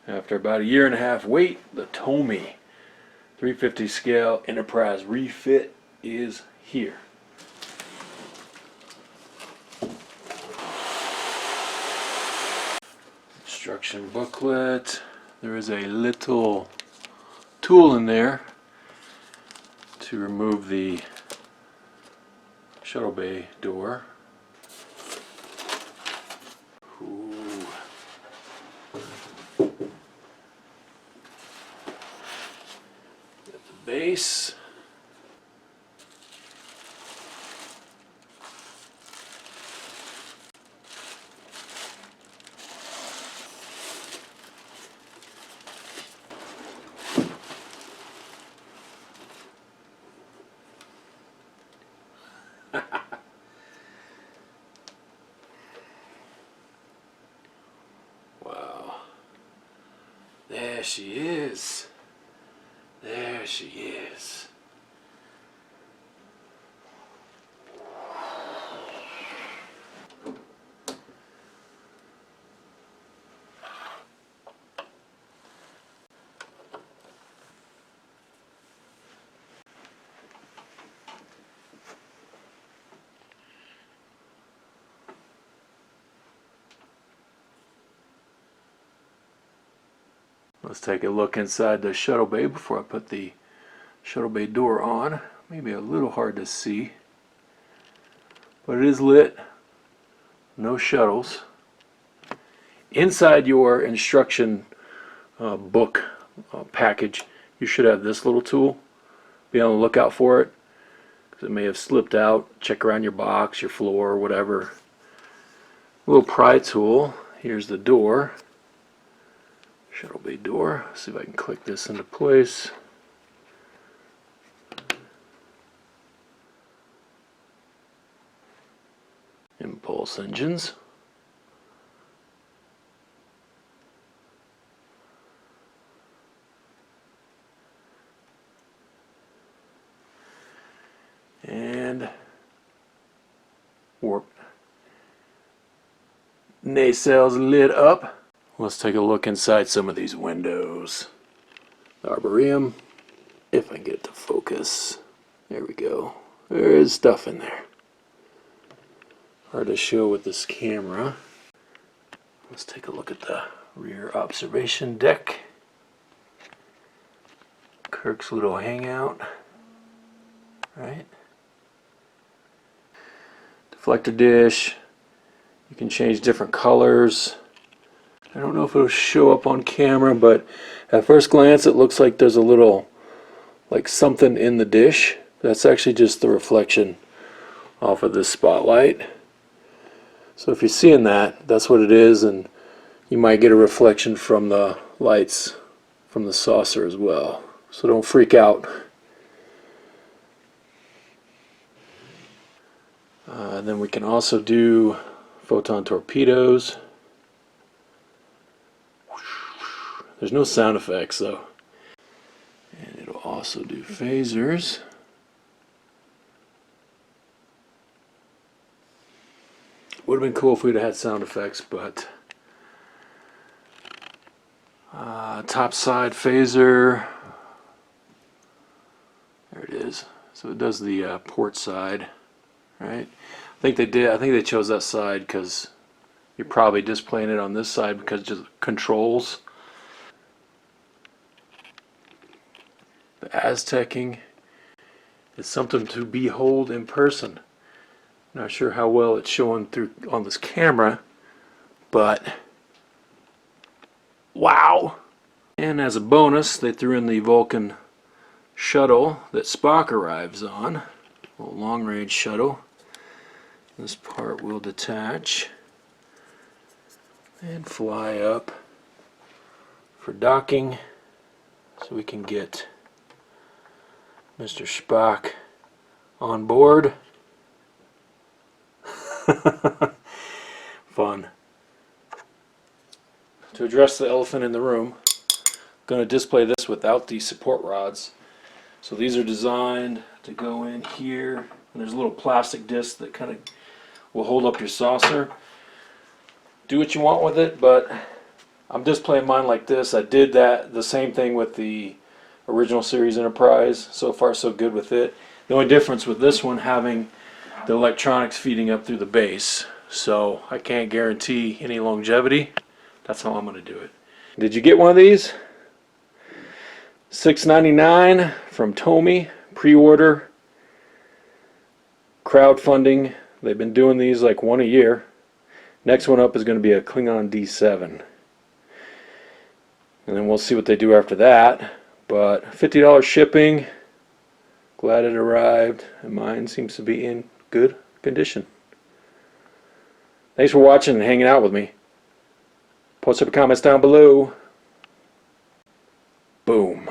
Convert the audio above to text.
After about a year and a half wait, the TOMY 350 scale Enterprise refit is here. Instruction booklet. There is a little tool in there to remove the Shuttle Bay door. Ooh. Got the base. Wow. There she is. There she is. Let's take a look inside the Shuttle Bay before I put the Shuttle Bay door on. Maybe a little hard to see, but it is lit. No shuttles. Inside your instruction book package, you should have this little tool. Be on the lookout for it, because it may have slipped out. Check around your box, your floor, whatever. A little pry tool. Here's the door. Shuttle Bay door. See if I can click this into place. Impulse engines. And warp nacelles lit up. Let's take a look inside some of these windows. The Arboretum, if I can get it to focus. There we go. There is stuff in there. Hard to show with this camera. Let's take a look at the rear observation deck. Kirk's little hangout. Right? Deflector dish. You can change different colors. I don't know if it'll show up on camera, but at first glance it looks like there's a little, like something in the dish. That's actually just the reflection off of this spotlight. So if you're seeing that, that's what it is, and you might get a reflection from the lights from the saucer as well. So don't freak out. Then we can also do photon torpedoes. There's no sound effects though. And it'll also do phasers. Would have been cool if we'd have had sound effects, but top side phaser. There it is. So it does the port side, right? I think they did. I think they chose that side because you're probably displaying it on this side because it just controls. The Aztecing is something to behold in person. Not sure how well it's showing through on this camera, but wow! And as a bonus, they threw in the Vulcan Shuttle that Spock arrives on. A little long-range shuttle. This part will detach and fly up for docking, so we can get Mr. Spock on board. Fun. To address the elephant in the room, I'm going to display this without the support rods. So these are designed to go in here, and there's a little plastic disc that kind of will hold up your saucer. Do what you want with it, but I'm displaying mine like this. I did the same thing with the original series Enterprise. So far so good with it. The only difference with this one having the electronics feeding up through the base, so I can't guarantee any longevity. That's how I'm going to do it. Did you get one of these? $6.99 from TOMY, pre-order, crowdfunding. They've been doing these like one a year. Next one up is going to be a Klingon D7. And then we'll see what they do after that. But $50 shipping. Glad it arrived, and mine seems to be in good condition. Thanks for watching and hanging out with me. Post up your comments down below. Boom.